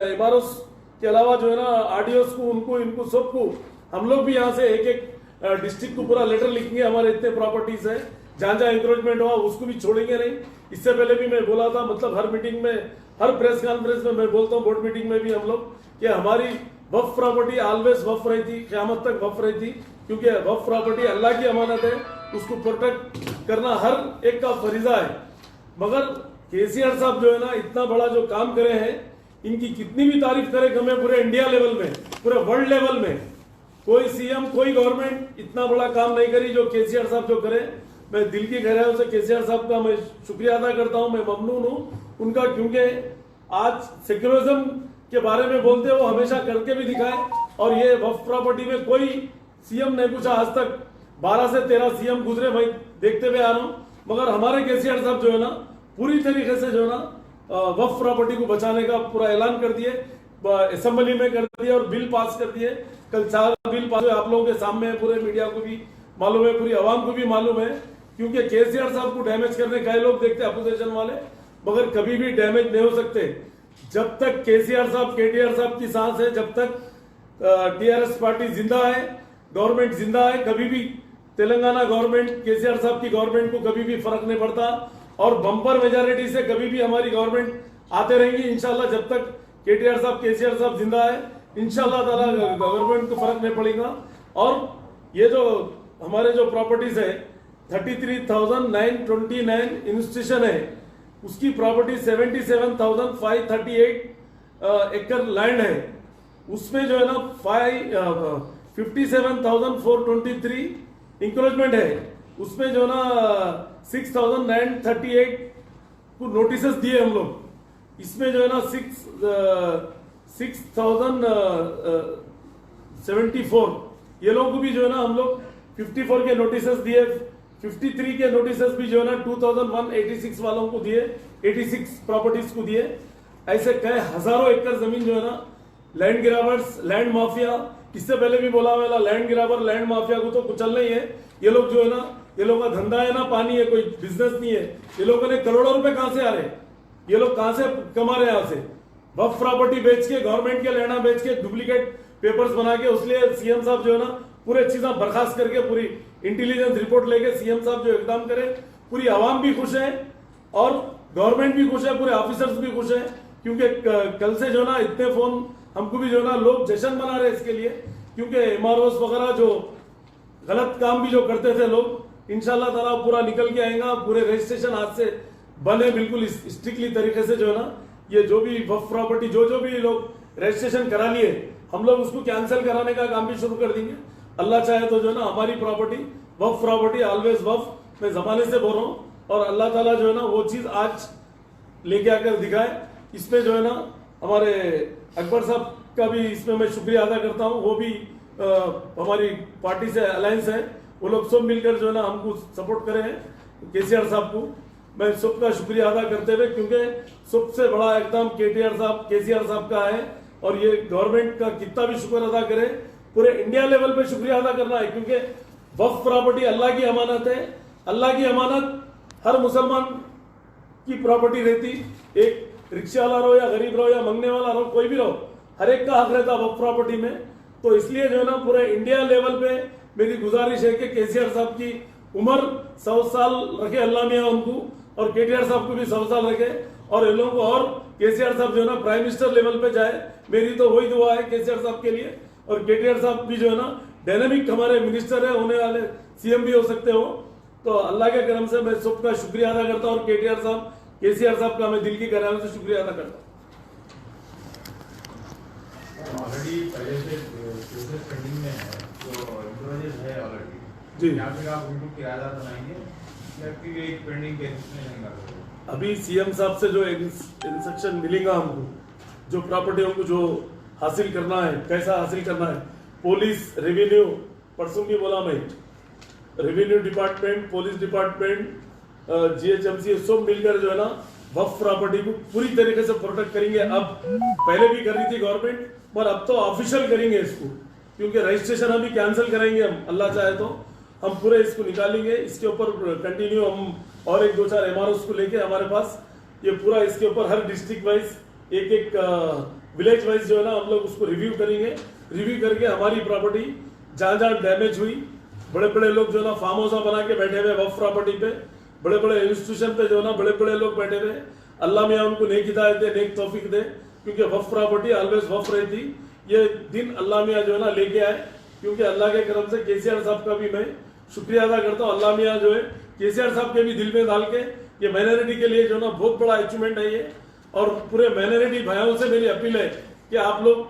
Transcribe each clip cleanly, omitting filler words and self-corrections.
MRO के अलावा जो है ना आरडीओस को उनको इनको सबको हम लोग भी यहाँ से एक एक डिस्ट्रिक्ट को पूरा लेटर लिखेंगे। हमारे इतने प्रॉपर्टीज है जहाँ जहाँ इंक्रोचमेंट हुआ उसको भी छोड़ेंगे नहीं। इससे पहले भी मैं बोला था, मतलब हर मीटिंग में, हर प्रेस कॉन्फ्रेंस में मैं बोलता हूँ, बोर्ड मीटिंग में भी हम लोग, कि हमारी वक्फ प्रॉपर्टी ऑलवेज वक्फ रही थी, क़यामत तक वक्फ रही थी, क्योंकि वक्फ प्रॉपर्टी अल्लाह की अमानत है, उसको प्रोटेक्ट करना हर एक का फरीजा है। मगर केसीआर साहब जो है ना इतना बड़ा जो काम करे हैं, इनकी कितनी भी तारीफ करे हमें पूरे इंडिया लेवल में, पूरे वर्ल्ड लेवल में कोई सीएम, कोई गवर्नमेंट इतना बड़ा काम नहीं करी जो केसीआर साहब जो करे। मैं दिल की गहराइयों से केसीआर साहब का मैं शुक्रिया अदा करता हूं, मैं ममनून हूं उनका, क्योंकि आज सेक्युलरिज्म के बारे में बोलते हैं वो हमेशा करके भी दिखाए। और ये वक्फ प्रॉपर्टी में कोई सीएम नहीं पूछा, आज तक 12 से 13 सीएम गुजरे, भाई देखते हुए आ रहा हूं, मगर हमारे केसीआर साहब जो है ना पूरी तरीके से जो है ना वक्फ प्रॉपर्टी को बचाने का पूरा ऐलान कर दिए, असेंबली में कर दिए और बिल पास कर दिए। कल 4 बिल पास हुए, आप लोगों के सामने है, पूरे मीडिया को भी मालूम है, पूरी आवाम को भी मालूम है, क्योंकि केसीआर साहब को डैमेज करने कई लोग देखते हैं अपोजिशन वाले, मगर कभी भी डैमेज नहीं हो सकते। जब तक केसीआर साहब, केटीआर साहब की सांस है, जब तक टीआरएस पार्टी जिंदा है, गवर्नमेंट जिंदा है, कभी भी तेलंगाना गवर्नमेंट, केसीआर साहब की गवर्नमेंट को कभी भी फर्क नहीं पड़ता। और बम्पर मेजॉरिटी से कभी भी हमारी गवर्नमेंट आते रहेंगी इंशाल्लाह। जब तक केटीआर साहब, केसीआर साहब जिंदा है, इंशाल्लाह ताला गवर्नमेंट को फर्क नहीं पड़ेगा। और ये जो हमारे जो प्रॉपर्टीज है 33,929 इंस्टीट्यूशन है, उसकी प्रॉपर्टी 77,538 एकड़ लैंड है, उसमें जो है ना 57,423 इंक्रोचमेंट है, उसमें जो ना 6,938 को नोटिसेस दिए हम लोग। इसमें जो है ना 6,074 ये लोगों को भी जो है ना हम लोग 54 के नोटिसेस दिए, 53 के नोटिसेस भी जो है ना 2,186 वालों को दिए, 86 प्रॉपर्टीज को दिए। ऐसे कई हजारों एकड़ जमीन जो है ना लैंड ग्राबर्स, लैंड माफिया, इससे पहले भी बोला हुआ लैंड ग्राबर, लैंड माफिया को तो कुचलना ही है। ये लोग जो है ना, ये लोगों का धंधा है ना, पानी है, कोई बिजनेस नहीं है। ये लोगों ने करोड़ों रुपए कहां से आ रहे, ये लोग कहां से कमा रहे हैं? यहां से वक्फ प्रॉपर्टी बेच के, गवर्नमेंट के लेना बेच के, डुप्लीकेट पेपर्स बना के, उसलिए सीएम साहब जो है ना पूरे चीजें बर्खास्त करके पूरी इंटेलिजेंस रिपोर्ट लेके सीएम साहब जो एकदम करे, पूरी आवाम भी खुश है और गवर्नमेंट भी खुश है, पूरे ऑफिसर्स भी खुश है, क्योंकि कल से जो ना इतने फोन हमको भी जो ना लोग जश्न मना रहे इसके लिए, क्योंकि एमआरओस वगैरह जो गलत काम भी जो करते थे लोग, इंशाल्लाह ताला पूरा निकल के आएगा। पूरे रजिस्ट्रेशन आज से बने बिल्कुल स्ट्रिक्टली तरीके से जो है ना, ये जो भी वक्फ प्रॉपर्टी जो भी लोग रजिस्ट्रेशन करा लिए, हम लोग उसको कैंसिल कराने का काम भी शुरू कर देंगे। अल्लाह चाहे तो जो है ना हमारी प्रॉपर्टी, वक्फ प्रॉपर्टी ऑलवेज वक्फ, मैं जमाने से बोल रहा हूँ, और अल्लाह ताला जो है ना वो चीज आज लेके आकर दिखाए। इसमें जो है ना हमारे अकबर साहब का भी इसमें मैं शुक्रिया अदा करता हूँ, वो भी हमारी पार्टी से अलायंस है, वो लोग सब मिलकर जो है ना हमको सपोर्ट करे हैं। केसीआर साहब को मैं सबका शुक्रिया अदा करते हुए, क्योंकि सबसे बड़ा एकदम केटीआर साहब, केसीआर साहब का है, और ये गवर्नमेंट का कितना भी शुक्र अदा करे, पूरे इंडिया लेवल पे शुक्रिया अदा करना है, क्योंकि वक्फ प्रॉपर्टी अल्लाह की अमानत है। अल्लाह की अमानत हर मुसलमान की प्रॉपर्टी रहती, एक रिक्शा वाला रहो या गरीब रहो या मंगने वाला रहो, कोई भी रहो, हर एक का हक रहता वक्फ प्रॉपर्टी में। तो इसलिए जो है ना पूरे इंडिया लेवल पे मेरी गुजारिश है कि केसीआर साहब की उम्र 100 साल रखे अल्लाह मियां उनको, और केटीआर साहब को भी 100 साल रखे, और इन लोगों को, और केसीआर साहब जो है ना प्राइम मिनिस्टर लेवल पे जाए, मेरी तो वही दुआ है केसीआर साहब के लिए। और केटीआर साहब भी जो है ना डायनेमिक हमारे मिनिस्टर है, होने वाले सीएम भी हो सकते हो। तो अल्लाह के करम से मैं सबका शुक्रिया अदा करता हूँ, और केटीआर साहब, केसीआर साहब का मैं दिल की गहराइयों से शुक्रिया अदा करता हूँ। ऑलरेडी पहले से केसेस पेंडिंग में है, तो इंक्रोचेस है ऑलरेडी जी, या फिर आप उनको किराएदार बनाएंगे या फिर एक पेंडिंग केसेस में नहीं कर रहे? अभी सीएम साहब से जो इंस्ट्रक्शन मिलेगा हमको, जो प्रॉपर्टियों को जो हासिल करना है, कैसा हासिल करना है, पुलिस, रेवेन्यू, परसों भी बोला मैं, revenue department, police department, GHMC सब मिलकर जो है ना वक्फ प्रॉपर्टी को पूरी तरीके से प्रोटेक्ट करेंगे। अब पहले भी कर रही थी गवर्नमेंट, पर अब तो ऑफिशियल करेंगे इसको, क्योंकि रजिस्ट्रेशन अभी कैंसिल करेंगे हम, अल्लाह चाहे तो हम पूरे इसको निकालेंगे। इसके ऊपर कंटिन्यू हम और 1-2-4 एमआरओ को लेके हमारे पास ये पूरा इसके ऊपर हर डिस्ट्रिक्ट वाइज एक विलेज वाइज जो है ना हम लोग उसको रिव्यू करेंगे। रिव्यू करके हमारी प्रॉपर्टी जहाँ जहाँ डैमेज हुई, बड़े बड़े लोग जो है ना फार्म हाउस बना के बैठे हुए वक्फ प्रॉपर्टी पे, बड़े बड़े इंस्टीट्यूशन पे जो है ना बड़े बड़े लोग बैठे हुए, अल्लाह मियाँ उनको नेक हिदायत दे, नेक तौफीक दे, क्योंकि वक्फ प्रॉपर्टी ऑलवेज वक्फ रहती। ये दिन अल्लाह मियाँ जो है ना लेके आए, क्योंकि अल्लाह के करम से केसीआर साहब का भी मैं शुक्रिया अदा करता हूँ। अल्लाह मियाँ जो है केसीआर साहब के भी दिल में डाल के ये माइनॉरिटी के लिए जो ना बहुत बड़ा अचीवमेंट है ये। और पूरे माइनॉरिटी भाइयों से मेरी अपील है कि आप लोग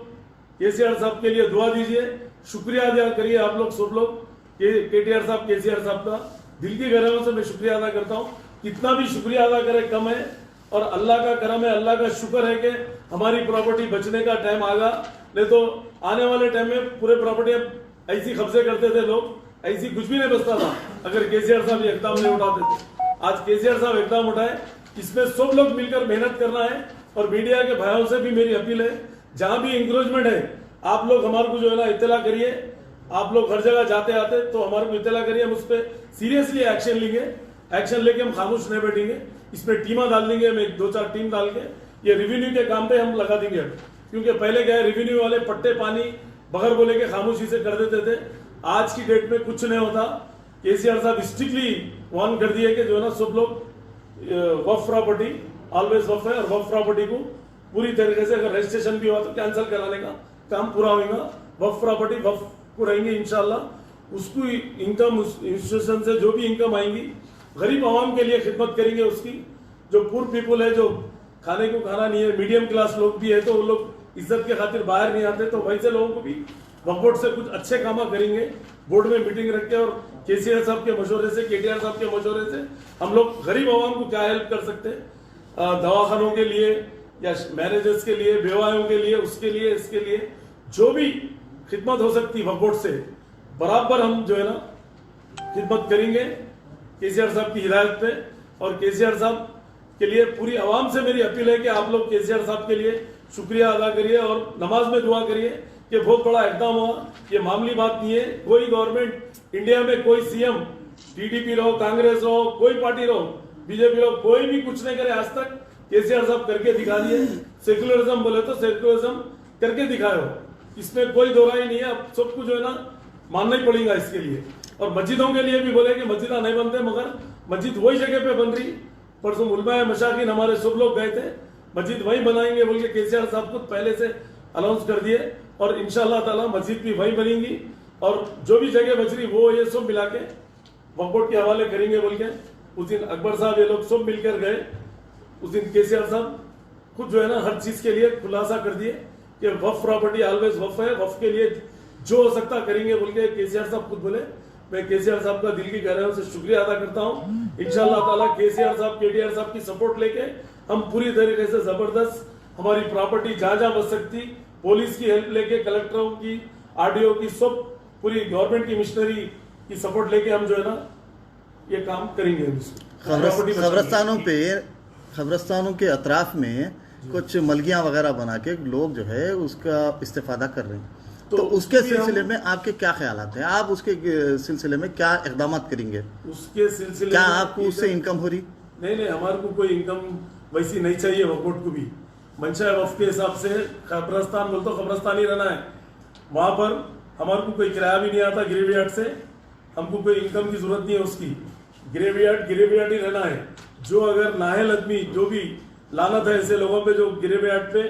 केसीआर साहब के लिए दुआ दीजिए, शुक्रिया अदा करिए आप लोग सब लोग। केटीआर साहब, केसीआर साहब का दिल की गहराइयों से मैं शुक्रिया अदा करता हूँ। कितना भी शुक्रिया अदा करे कम है, और अल्लाह का करम है, अल्लाह का शुक्र है कि हमारी प्रॉपर्टी बचने का टाइम आगा। नहीं तो आने वाले टाइम में पूरे प्रॉपर्टी ऐसी कब्जे करते थे लोग, ऐसी कुछ भी नहीं बचता था अगर केसीआर साहब ये एकदम नहीं उठाते थे। आज केसीआर साहब एकदम उठाए, इसमें सब लोग मिलकर मेहनत करना है। और मीडिया के भाइयों से भी मेरी अपील है, जहां भी इंक्रोचमेंट है आप लोग हमारे को जो है ना इत्तला करिए। आप लोग हर जगह जाते आते तो हमारे को इत्तला करिए, हम उस पर सीरियसली एक्शन लेंगे। एक्शन लेके हम खामोश नहीं बैठेंगे, इसमें टीमा डाल देंगे, हम 2-4 टीम डाल के ये रेवेन्यू के काम पे हम लगा देंगे। क्योंकि पहले क्या है, रेवेन्यू वाले पट्टे पानी बगैर बोले के खामोशी से कर देते थे। आज की डेट में कुछ नहीं होता। केसीआर साहब स्ट्रिक्टली वार्न कर दिए कि जो है ना सब लोग वक्फ प्रॉपर्टी ऑलवेज वक्फ है, और वक्फ प्रॉपर्टी को पूरी तरीके से अगर रजिस्ट्रेशन भी हुआ तो कैंसिल कराने का काम पूरा होगा। वक्फ प्रॉपर्टी वक्फ को रहेंगे इंशाल्लाह। उसको इनकम इंस्टीट्यूशन से जो भी इनकम आएंगी गरीब आवाम के लिए खिदमत करेंगे उसकी। जो पुअर पीपल है, जो खाने को खाना नहीं है, मीडियम क्लास लोग भी है तो वो लोग इज्जत के खातिर बाहर नहीं आते, तो वैसे लोगों को भी वक्फ बोर्ड से कुछ अच्छे काम करेंगे। बोर्ड में मीटिंग रख के और केसीआर साहब के मशवरे से, केटीआर साहब के मशवरे से हम लोग गरीब आवाम को क्या हेल्प कर सकते हैं, दवाखानों के लिए या मैनेजर्स के लिए, बेवायों के लिए, उसके लिए, इसके लिए जो भी खिदमत हो सकती है वक्फ बोर्ड से बराबर हम जो है ना खिदमत करेंगे केसीआर साहब की हिदायत पे। और केसीआर साहब के लिए पूरी आवाम से मेरी अपील है कि आप लोग केसीआर साहब के लिए शुक्रिया अदा करिए और नमाज में दुआ करिए कि बहुत बड़ा इकदाम हुआ। ये मामूली बात नहीं है। कोई गवर्नमेंट इंडिया में, कोई सीएम टीडीपी रहो, कांग्रेस रहो, कोई पार्टी रहो, बीजेपी रहो, कोई भी कुछ नहीं करे आज तक। केसीआर साहब करके दिखा दिए। सेक्युलरिज्म बोले तो सेक्युलरिज्म करके दिखाए, इसमें कोई दो राय नहीं है। अब सबको जो है ना मानना ही पड़ेगा इसके लिए। और मस्जिदों के लिए भी बोले कि मस्जिदा नहीं बनते, मगर मस्जिद वही जगह पे बन रही। परसों उलमाए मशाकिन हमारे सब लोग गए थे, मस्जिद वही बनाएंगे बोल के केसीआर साहब खुद पहले से अनाउंस कर दिए। और इंशाअल्लाह ताला मस्जिद भी वही बनेंगी। और जो भी जगह बच रही वो ये सब मिला के वक्फ बोर्ड के हवाले करेंगे बोल के उस दिन अकबर साहब ये लोग सब मिलकर गए। उस दिन केसीआर साहब खुद जो है ना हर चीज के लिए खुलासा कर दिए कि वक्फ प्रॉपर्टी ऑलवेज वक्फ है, वक्फ के लिए जो हो सकता करेंगे बोल के केसीआर साहब खुद बोले। मैं केसीआर साहब का दिल की गहराइयों से शुक्रिया अदा करता हूँ। इंशाअल्लाह ताला केसीआर साहब, केटीआर साहब की सपोर्ट लेके हम पूरी तरीके से जबरदस्त हमारी प्रॉपर्टी जहाँ जहाँ बच सकती, पुलिस की हेल्प लेके, कलेक्टरों की, आरडीओ की, सब पूरी गवर्नमेंट की मिशनरी की सपोर्ट लेके हम जो है ना ये काम करेंगे। खबरस्तानों के अतराफ में कुछ मलगियाँ वगैरह बना के लोग जो है उसका इस्तेफादा कर रहे हैं, तो उसके सिलसिले में आपके क्या ख्यालात हैं? आप उसके सिलसिले में क्या इकदाम करेंगे? उसके सिलसिले क्या आपको उससे इनकम हो रही? नहीं, हमारे को कोई इनकम वैसी नहीं चाहिए। वक्फ बोर्ड को भी मंशा वक्फ के हिसाब से कब्रस्तान बोल तो कब्रस्तान ही रहना है। वहां पर हमारे को कोई किराया भी नहीं आता ग्रेवयार्ड से, हमको कोई इनकम की जरूरत नहीं है उसकी। ग्रेवयार्ड ही रहना है। जो अगर नाहल आदमी जो भी लानत है ऐसे लोगों पे जो ग्रेवयार्ड पे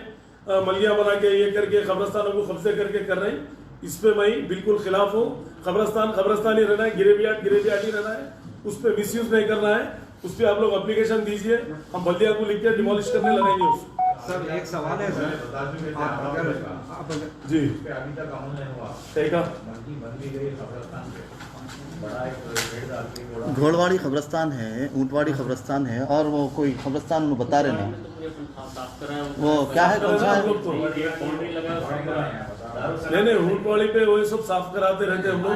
मलिया बना के ये करके कब्रस्तानों को कब्जे करके कर रहे हैं, इस पे मैं बिल्कुल खिलाफ हूँ। कब्रस्तान ही रहना है, ग्रेवयार्ड ही रहना है। उस पर मिसयूज नहीं करना है। उस पर आप लोग एप्लीकेशन दीजिए, हम बल्दिया को लिख के डिमोलिश करने लगाएंगे उसको। सर एक सवाल है सर, आप जी अभी तक अमल नहीं हुआ, ठीक है, बन भी गई कब्रिस्तान पे बड़ा एक पेड़ डाल के बड़ा घोड़वाड़ी खबरस्तान है, ऊंटवाड़ी खबरस्तान है, और वो कोई खबरस्तान उन्हें बता रहे ना वो क्या है, कौन सा है? नहीं ऊंटवाड़ी पे वही सब साफ कराते रहते हम लोग।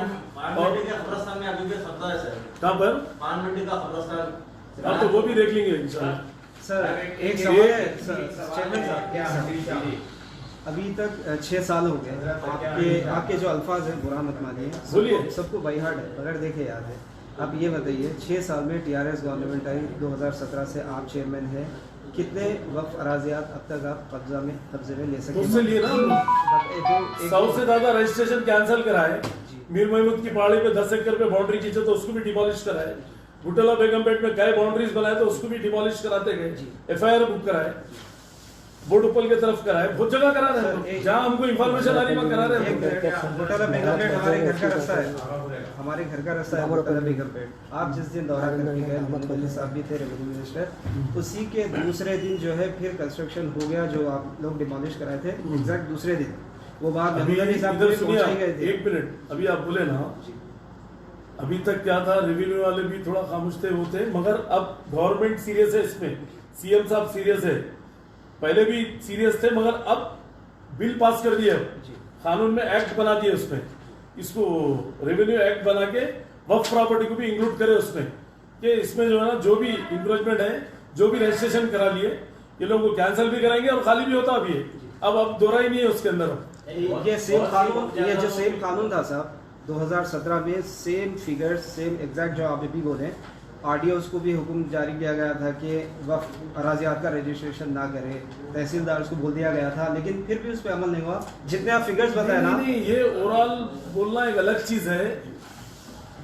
और खबरस्तान में अभी भी खतरा है सर, कहाँ पर? पान मंडी का खबरस्तान। हाँ तो वो भी देख लेंगे इंशाल्लाह। सर एक सवाल है सर, चेयरमैन साहब, अभी तक 6 साल हो गए, आपके जो अल्फाज हैं बुरा मत मानिए, सबको बाई हार्ट है, अगर देखे याद है। आप ये बताइए 6 साल में टीआरएस गवर्नमेंट आई, 2017 से आप चेयरमैन हैं, कितने वक्फ अराजियात अब तक आप कब्जे में ले सके? उससे लिए ना हम लोग 100 से ज्यादा रजिस्ट्रेशन कैंसिल कराए। मीर महमूद की पहाड़ी पे 10 एकड़ पे बाउंड्री खींचे तो उसको भी डिमोलिश कराए। बुटला बेगमपेट में कई बाउंड्रीज बनाए तो उसको भी डिमोलिश कराते गए। FIR बुक कराए, बोर्डुपल की तरफ कराए, बहुत जगह करा रहे हैं। जहाँ हमको इन्फॉर्मेशन आ रही वहाँ करा रहे हैं। बुटला बेगमपेट हमारे घर का रास्ता है, हमारे घर का रास्ता है बुटला बेगमपेट। आप जिस दिन दौरा करके गए, मोहम्मद अली साहब भी थे रेवेन्यू मिनिस्टर, उसी के दूसरे दिन जो है फिर कंस्ट्रक्शन हो गया जो आप लोग डिमोलिश कराए थे। एग्जैक्ट दूसरे दिन वो बात अभी मोहम्मद अली साहब इधर को सुनिए, पहुंचाई गई थी। 1 मिनट, अभी आप बोले ना, अभी तक क्या था, रेवेन्यू वाले भी थोड़ा खामोश थे, वो थे, मगर अब गवर्नमेंट सीरियस है इसमें, सीएम साहब सीरियस है, पहले भी सीरियस थे, मगर अब बिल पास कर दिया, कानून में एक्ट बना दिए, उसमें इसको रेवेन्यू एक्ट बना के वक्फ प्रॉपर्टी को भी इंक्लूड करे उसमें, कि इसमें जो है ना, जो भी इंक्रोचमेंट है, जो भी रजिस्ट्रेशन करा लिए, ये लोग कैंसिल भी कराएंगे और खाली भी होता अभी है। अब दोहरा ही नहीं है उसके अंदर। ये सेम कानून, ये जो सेम कानून था साहब 2017 में, सेम फिगर्स, सेम एग्जैक्ट जो आप अभी बोले, RDOs को भी हुक्म जारी किया गया था कि वक्फ अराजियात का रजिस्ट्रेशन ना करे, तहसीलदार को बोल दिया गया था, लेकिन फिर भी उस पर अमल नहीं हुआ। जितने आप फिगर्स बताए ना, नहीं, ये ओवरऑल बोलना एक अलग चीज है,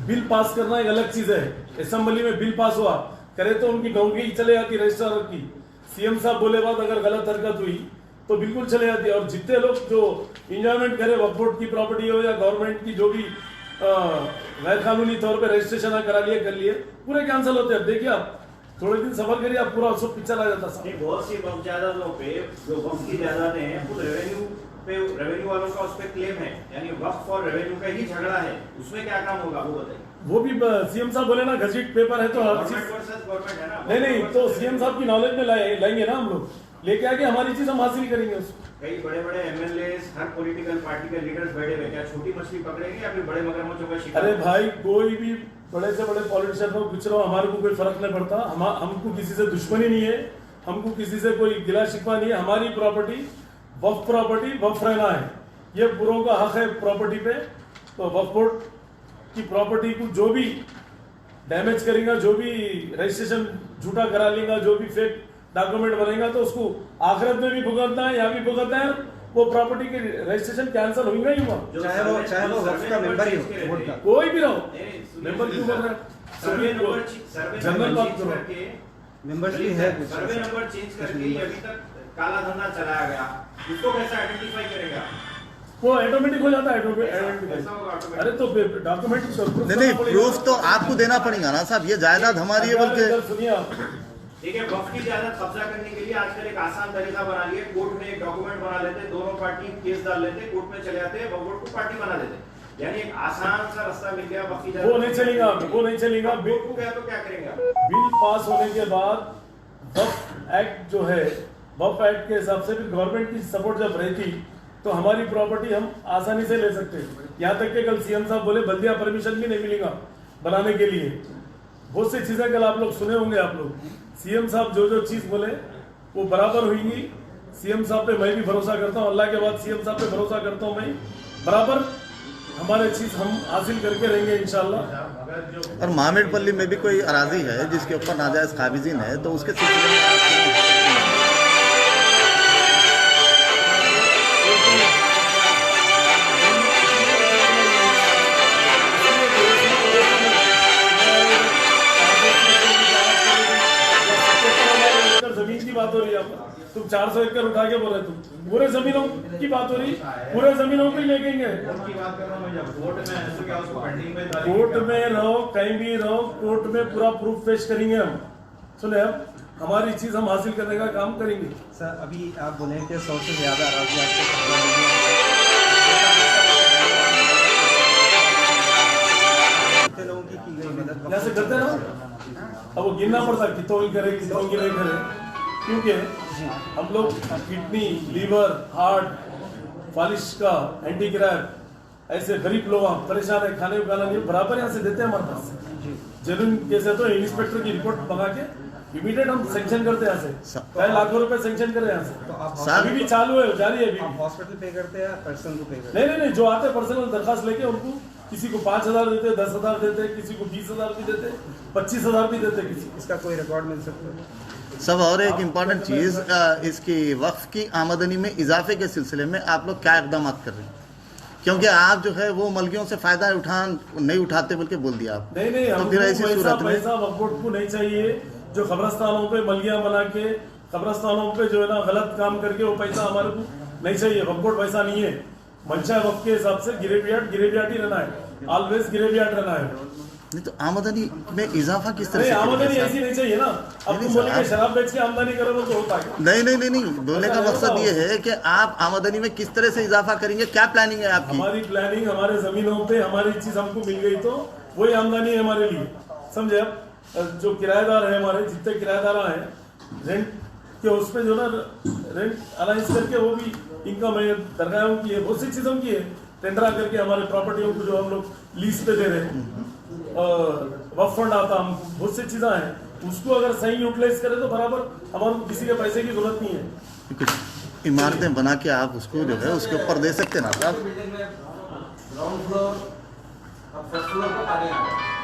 बिल पास करना एक अलग चीज है। असेंबली में बिल पास हुआ, करे तो उनकी डोंगी चले जाती रजिस्ट्रार की, सीएम साहब बोले बात अगर गलत हरकत हुई तो बिल्कुल चले जाती है। और जितने लोग जो इंजॉयमेंट करे, वक्फ बोर्ड की प्रॉपर्टी हो या गवर्नमेंट की जो भी गैर कानूनी तौर पे रजिस्ट्रेशन करा लिए, कर लिए, पूरे कैंसिल होते हैं। देखिए आप थोड़े दिन सफर करिए, आप पूरा सब पिक्चर आ जाता है। बहुत सी वक्फ जायदादों पे जो वक्फ की जायदादें हैं, वो रेवेन्यू वालों का उस पे क्लेम है, यानी वक्फ और रेवेन्यू का ही झगड़ा है, उसमें क्या काम होगा वो बताइए। वो भी सीएम साहब बोले ना, गजट पेपर है तो हर चीज, गवर्नमेंट है ना। नहीं तो सीएम साहब की नॉलेज में लाएंगे ना हम लोग, लेके आके हमारी चीज हम हासिल करेंगे उसको। कई बड़े बड़े MLAs, हर पॉलिटिकल पार्टी के लीडर्स बैठे हुए, क्या छोटी मछली पकड़ेंगे या फिर बड़े मगरमच्छों का शिकार? अरे भाई, कोई भी बड़े से बड़े पॉलिटिशियन हो, कुछ रहो, हमारे को कोई फर्क नहीं पड़ता। हमको किसी से दुश्मनी नहीं है, हमको किसी से कोई गिला शिकवा नहीं है। हमारी प्रॉपर्टी वक्फ रहना है, ये बुरों का हक है प्रॉपर्टी पे। तो वक्फ बोर्ड की प्रॉपर्टी को जो भी डैमेज करेगा, जो भी रजिस्ट्रेशन झूठा करा लेगा, जो भी फेक डॉक्यूमेंट बनेगा, तो उसको आखिरत में भी भुगतना है, यहाँ भी भुगतना है। वो प्रॉपर्टी के रजिस्ट्रेशन कैंसिल होगा ही हुआ, चाहे वो वक्फ का मेंबर ही हो, बोर्ड का कोई भी रहो। मेंबर क्यों बन रहा है? जनरल बात करो, मेंबरशिप है। सर्वे नंबर चेंज करके ही अभी तक काला धंधा चलाया गया, उसको कैसे आइडेंटिफाई करेगा? वो ऑटोमेटिक हो जाता है। अरे तो डॉक्यूमेंट नहीं, प्रूफ तो आपको देना पड़ेगा ना साहब, ये जायदाद हमारी है बोल के। सुनिए आप, देखिए, वक्फ की जायदाद कब्जा करने के लिए आजकल एक आसान तरीका बना लिया, कोर्ट में एक डॉक्यूमेंट बना लेते, दोनों पार्टी केस डाल लेते, कोर्ट में चले जाते, वक्फ बोर्ड को पार्टी बना देते, यानी एक आसान सा रास्ता मिल गया वक्फ की जायदाद। वो नहीं चलेगा, वो नहीं चलेगा। बिल को गया तो क्या करेंगे? बिल पास होने के बाद वक्फ एक्ट जो है, वक्फ एक्ट के हिसाब से भी गवर्नमेंट की सपोर्ट जब रहती तो हमारी प्रॉपर्टी हम आसानी से ले सकते हैं। यहाँ तक कि कल सीएम साहब बोले बल्दिया परमिशन भी नहीं मिलेगा बनाने के लिए। बहुत सी चीजें कल आप लोग सुने होंगे, आप लोग सीएम साहब जो चीज बोले वो बराबर हुई। सीएम साहब पे मैं भी भरोसा करता हूँ, अल्लाह के बाद सीएम साहब पे भरोसा करता हूँ मैं, बराबर हमारे चीज हम हासिल करके रहेंगे इंशाल्लाह। और मामिरपल्ली में भी कोई अराजी है जिसके ऊपर नाजायज काबिजीन है, तो उसके सिलसिले में जमीन की बात हो रही है, तुम 400 एकड़ उठा के बोल रहे, तुम पूरे जमीनों की बात हो रही, पूरे जमीनों पे लेंगे। कोर्ट में रहो, कहीं भी रहो, कोर्ट में पूरा प्रूफ पेश करेंगे हम। सुने, अब हमारी चीज हम हासिल करने का काम करेंगे। सर, अभी आप बोले कि 100 से ज्यादा अराजी आपको कितने लोगों की गई मदद यहाँ से करते रहो। अब वो गिनना पड़ता कितों की करे, कितों की नहीं करे, क्योंकि हम लोग किडनी, लीवर, हार्ट, फालिश का, हैंडीक्रैफ्ट, ऐसे गरीब लोग परेशान है, खाने को खाना नहीं, बराबर यहाँ से देते हैं हमारे पास। जरूर कैसे तो इंस्पेक्टर की रिपोर्ट मंगा के इमीडिएट हम सैंक्शन करते हैं यहाँ से, कई लाखों रुपए सैंक्शन करे यहाँ से। तो आप अभी भी चालू है, जारी है अभी। आप हॉस्पिटल पे करते हैं, पर्सन को पे करते हैं? नहीं, जो आते हैं पर्सनल दरखास्त लेके, उनको किसी को 5,000 देते, 10,000 देते, किसी को 20,000 भी देते, 25,000 भी देते किसी। इसका कोई रिकॉर्ड मिल सकता है? सब और एक इम्पॉर्टेंट चीज़ इसकी वक्फ की आमदनी में इजाफे के सिलसिले में आप लोग क्या इकदाम कर रहे हैं? क्योंकि आप जो है वो मलगियों से फायदा नहीं उठाते बोल के बोल दिया आप। नहीं नहीं, तो फिर ऐसी सूरत में पैसा वक्फ बोर्ड को नहीं चाहिए जो कब्रस्तानों पे मलगियां बना के कब्रस्तानों पे जो है ना गलत काम करके वो पैसा हमारे को नहीं चाहिए। वक्फ बोर्ड पैसा नहीं है, मंशा वक्फ के हिसाब से गिरेवियाट ही रहना है, ऑलवेज गिरेवियाट रहना है। नहीं तो आमदनी में इजाफा किस तरह से आमदनी करेंगे ऐसी नहीं चाहिए ना। अब तुम बोलेंगे शराब बेच के आमदनी करो तो होता है? नहीं, बोलने का मकसद ये है कि आप आमदनी में किस तरह से इजाफा करेंगे, क्या प्लानिंग है आपकी? हमारी प्लानिंग, हमारे जमीनों पे हमारी चीज हमको मिल गई तो वही आमदनी है हमारे लिए, समझे आप? जो किराएदार है हमारे, जितने किराएदार हैं रेंट के उस पे जो ना रेंट अलाइंस करके वो भी इनकम है, दरगाहों की है, बहुत सी चीजों की है, टेंडर करके हमारे प्रॉपर्टियों को जो हम लोग लीज पे दे रहे हैं, वक्फ फंड आता, हम बहुत सी चीजें हैं, उसको अगर सही यूटिलाइज करें तो बराबर हमारे को किसी के पैसे की जरूरत नहीं है। कुछ इमारतें बना के आप उसको जो है उसके ऊपर दे सकते ना साहब। बिल्डिंग में ग्राउंड फ्लोर और फर्स्ट फ्लोर को पानी आ गया।